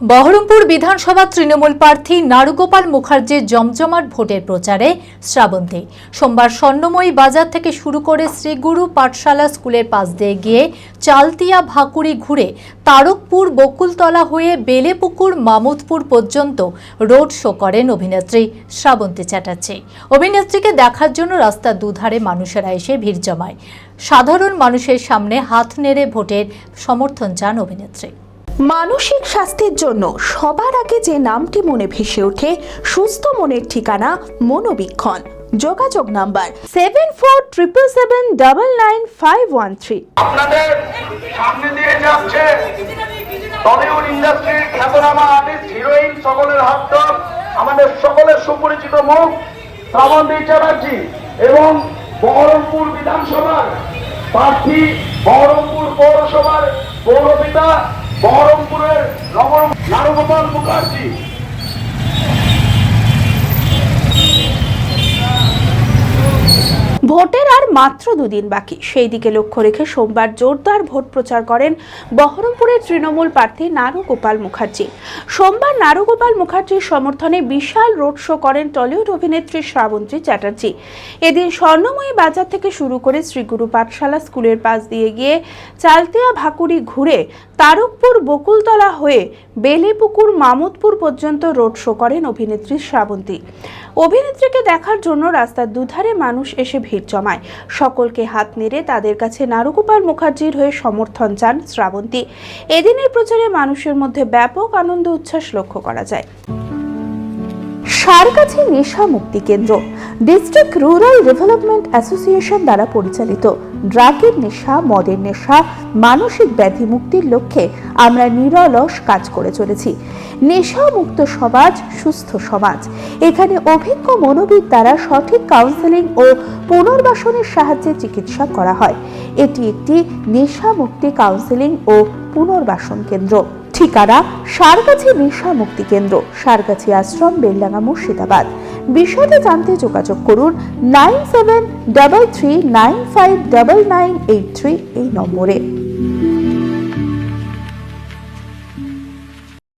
বহরমপুর বিধানসভা তৃণমূল প্রার্থী নারুগোপাল মুখার্জির জমজমাট ভোটের প্রচারে শ্রাবন্তী। সোমবার স্বর্ণময়ী বাজার থেকে শুরু করে শ্রীগুরু পাঠশালা স্কুলের পাশ দিয়ে গিয়ে চালতিয়া ভাকুড়ি ঘুরে তারকপুর বকুলতলা হয়ে বেলেপুকুর মামুদপুর পর্যন্ত রোড শো করেন অভিনেত্রী শ্রাবন্তী চ্যাটার্জি। অভিনেত্রীকে দেখার জন্য রাস্তার দুধারে মানুষেরা এসে ভিড় জমায়। সাধারণ মানুষের সামনে হাত নেড়ে ভোটের সমর্থন চান অভিনেত্রী। মানসিক স্বাস্থ্যের জন্য সবার আগে যে নামটি মনে ভেসে ওঠে সুস্থ মনের ঠিকানা মনোবীক্ষণ। যোগাযোগ নাম্বার 7477799513। আপনাদের সামনে দিয়ে যাচ্ছে টলিউড ইন্ডাস্ট্রির খ্যাতনামা আর্টিস্ট হিরোইন সকলের হাত আমাদের সকলের সুপরিচিত মুখ শ্রাবন্তী চ্যাটার্জি এবং বহরমপুর বিধানসভার প্রার্থী, বহরমপুর পৌরসভার পৌরপিতা, বহরমপুরের নারুগোপাল মুখার্জি। ভোটের আর মাত্র দুদিন বাকি, সেই দিকে লক্ষ্য রেখে সোমবার জোরদার ভোট প্রচার করেন বহরমপুরের তৃণমূল প্রার্থী নারুগোপাল মুখার্জি। সোমবার নারুগোপাল মুখার্জির সমর্থনে বিশাল রোড শো করেন টলিউড অভিনেত্রী শ্রাবন্তী চ্যাটার্জি। এদিন স্বর্ণময়ী বাজার থেকে শুরু করে শ্রীগুরু পাঠশালা স্কুলের পাশ দিয়ে গিয়ে চালতিয়া ভাকুড়ি ঘুরে তারকপুর বকুলতলা হয়ে বেলেপুকুর মামুদপুর পর্যন্ত রোড শো করেন অভিনেত্রী শ্রাবন্তী। অভিনেত্রীকে দেখার জন্য রাস্তার দুধারে মানুষ এসে ভিড় জমায়। সকলকে হাত নেড়ে তাদের কাছে নারুগোপাল মুখার্জির হয়ে সমর্থন চান শ্রাবন্তী। এদিনের প্রচারে মানুষের মধ্যে ব্যাপক আনন্দ উচ্ছ্বাস লক্ষ্য করা যায়। সারগাছি নেশা মুক্তি কেন্দ্র ডিস্ট্রিক্ট রুরাল ডেভেলপমেন্ট অ্যাসোসিয়েশন দ্বারা পরিচালিত। ড্রাগের নেশা, মদের নেশা, মানসিক ব্যাধি মুক্তির লক্ষ্যে আমরা নিরলস কাজ করে চলেছি। নেশা মুক্ত সমাজ, সুস্থ সমাজ। এখানে অভিজ্ঞ মনোবিদ দ্বারা সঠিক কাউন্সেলিং ও পুনর্বাসনের সাহায্যে চিকিৎসা করা হয়। এটি একটি নেশা মুক্তি কাউন্সেলিং ও পুনর্বাসন কেন্দ্র। ঠিকানা সারগাছি নেশা মুক্তি কেন্দ্র, সারগাছি আশ্রম, বেলডাঙ্গা, মুর্শিদাবাদ। বিশদে জানতে যোগাযোগ করুন 9733959983 এই নম্বরে।